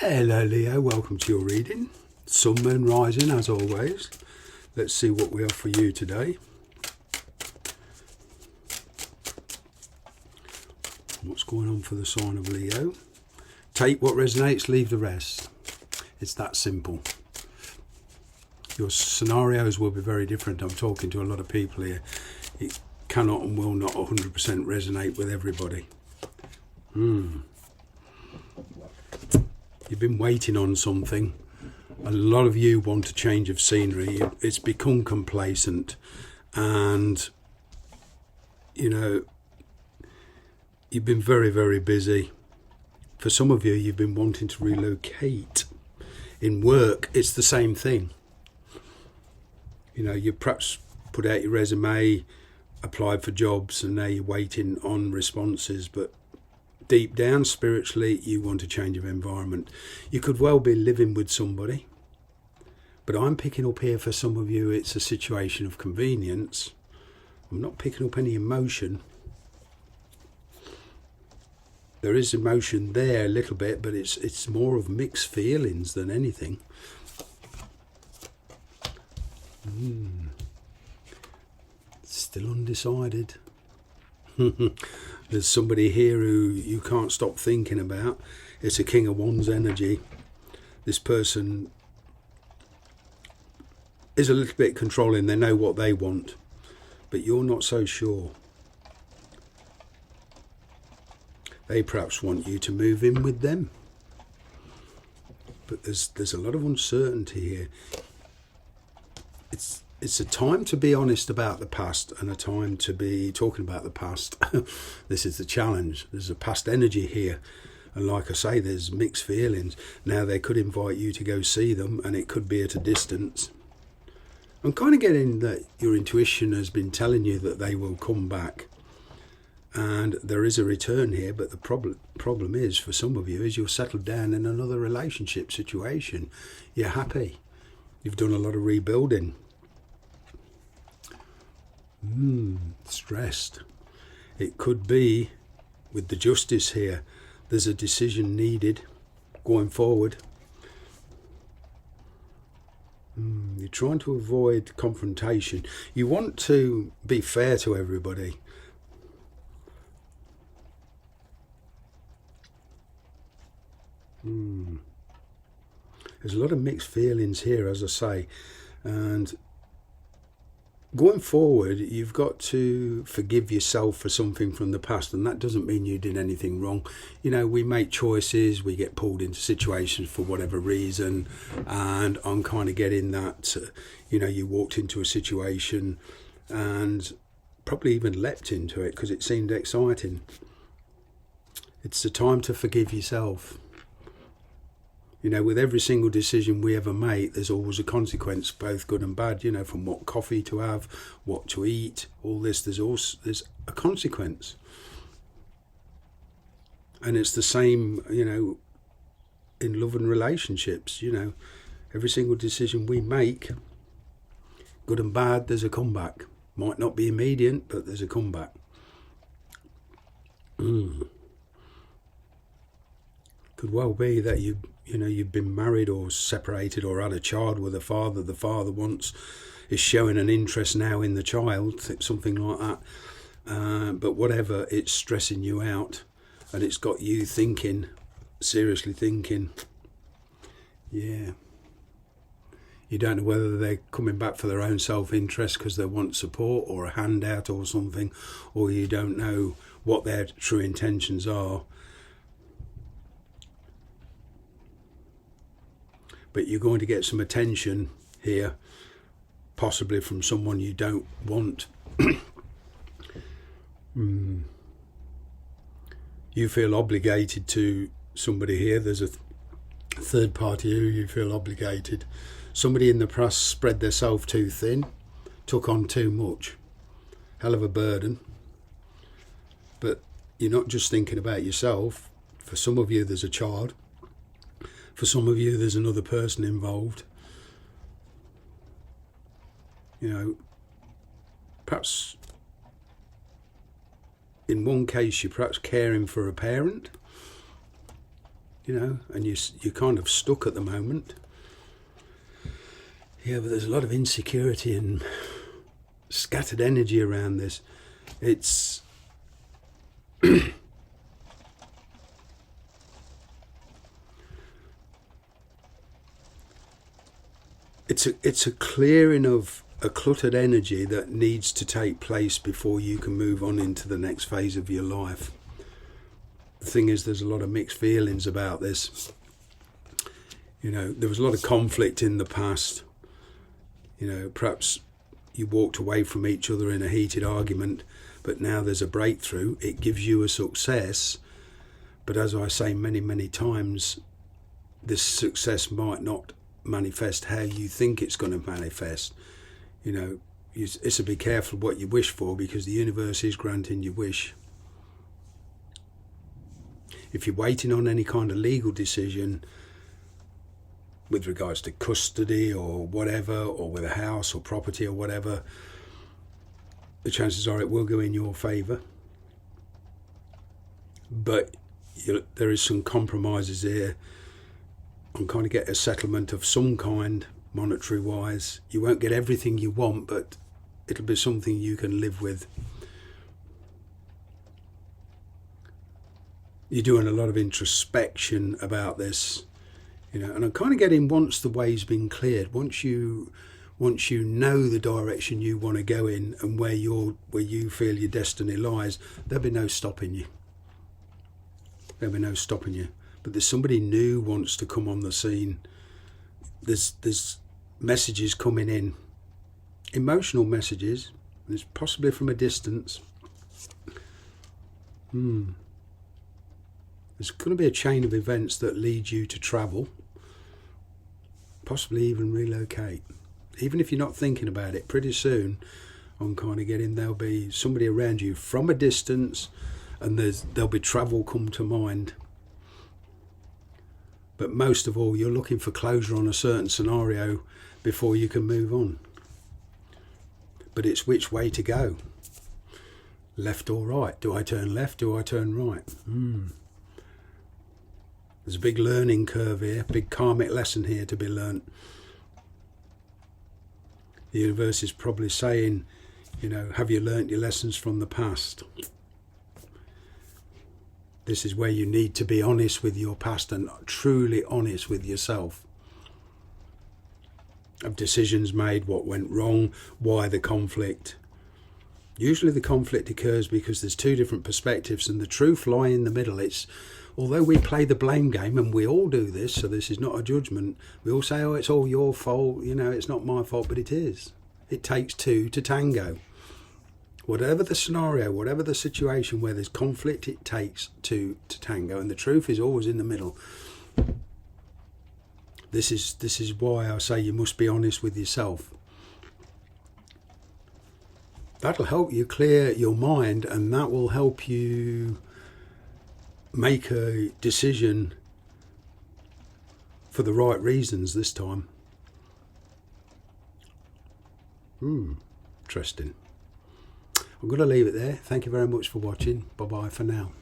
Hello Leo, welcome to your reading. Sun, moon, rising as always. Let's see what we have for you today. What's going on for the sign of Leo? Take what resonates, leave the rest. It's that simple. Your scenarios will be very different. I'm talking to a lot of people here. It cannot and will not 100% resonate with everybody. You've been waiting on something. A lot of you want a change of scenery. It's become complacent, and you know, you've been very, very busy. For some of you, you've been wanting to relocate. In work, it's the same thing. You know, you perhaps put out your resume, applied for jobs, and now you're waiting on responses, but deep down, spiritually, you want a change of environment. You could well be living with somebody, but I'm picking up here for some of you, it's a situation of convenience. I'm not picking up any emotion. There is emotion there a little bit, but it's more of mixed feelings than anything. Still undecided. There's somebody here who you can't stop thinking about. It's a King of Wands energy. This person is a little bit controlling. They know what they want, but you're not so sure. They perhaps want you to move in with them. But there's a lot of uncertainty here. It's a time to be honest about the past and a time to be talking about the past. This is the challenge. There's a past energy here. And like I say, there's mixed feelings. Now, they could invite you to go see them, and it could be at a distance. I'm kind of getting that your intuition has been telling you that they will come back. And there is a return here, but the problem is, for some of you, is you're settled down in another relationship situation. You're happy. You've done a lot of rebuilding. Stressed. It could be, with the justice here, there's a decision needed going forward. You're trying to avoid confrontation. You want to be fair to everybody. There's a lot of mixed feelings here, as I say, and going forward, you've got to forgive yourself for something from the past, and that doesn't mean you did anything wrong. You know, we make choices, we get pulled into situations for whatever reason, and I'm kind of getting that, you know, you walked into a situation and probably even leapt into it because it seemed exciting. It's the time to forgive yourself. You know, with every single decision we ever make, there's always a consequence, both good and bad, you know, from what coffee to have, what to eat, all this, there's a consequence. And it's the same, you know, in love and relationships, you know, every single decision we make, good and bad, there's a comeback. Might not be immediate, but there's a comeback. Could well be that you've been married or separated or had a child with a father. The father is showing an interest now in the child, something like that. But whatever, it's stressing you out, and it's got you thinking, seriously thinking. Yeah. You don't know whether they're coming back for their own self-interest because they want support or a handout or something, or you don't know what their true intentions are. But you're going to get some attention here, possibly from someone you don't want. You feel obligated to somebody here. There's a third party who you feel obligated. Somebody in the past spread themselves too thin, took on too much. Hell of a burden. But you're not just thinking about yourself. For some of you, there's a child. For some of you, there's another person involved. You know, perhaps in one case, you're perhaps caring for a parent. you know, and you're kind of stuck at the moment. Yeah, but there's a lot of insecurity and scattered energy around this. It's it's a clearing of a cluttered energy that needs to take place before you can move on into the next phase of your life. The thing is, there's a lot of mixed feelings about this. You know, there was a lot of conflict in the past. You know, perhaps you walked away from each other in a heated argument, but now there's a breakthrough. It gives you a success. But as I say many, many times, this success might not manifest how you think it's going to manifest. You know, it's to be careful what you wish for, because the universe is granting your wish. If you're waiting on any kind of legal decision with regards to custody or whatever, or with a house or property or whatever, the chances are it will go in your favour. But there is some compromises here on kind of get a settlement of some kind, monetary wise. You won't get everything you want, but it'll be something you can live with. You're doing a lot of introspection about this, you know, and I'm kind of getting, once the way's been cleared, once you know the direction you want to go in and where you feel your destiny lies, there'll be no stopping you. There'll be no stopping you. But there's somebody new wants to come on the scene. There's messages coming in, emotional messages. There's possibly from a distance. There's going to be a chain of events that lead you to travel, possibly even relocate. Even if you're not thinking about it, pretty soon I'm kind of getting there'll be somebody around you from a distance, and there'll be travel come to mind. But most of all, you're looking for closure on a certain scenario before you can move on. But it's which way to go. Left or right? Do I turn left? Do I turn right? There's a big learning curve here, big karmic lesson here to be learnt. The universe is probably saying, you know, have you learnt your lessons from the past? This is where you need to be honest with your past and truly honest with yourself. Of decisions made, what went wrong, why the conflict. Usually the conflict occurs because there's two different perspectives and the truth lie in the middle. It's, although we play the blame game, and we all do this, so this is not a judgment, we all say, oh, it's all your fault, you know, it's not my fault, but it is. It takes two to tango. Whatever the scenario, whatever the situation where there's conflict, it takes two to tango, and the truth is always in the middle. This is why I say you must be honest with yourself. That'll help you clear your mind, and that will help you make a decision for the right reasons this time. Interesting. I'm going to leave it there. Thank you very much for watching. Bye-bye for now.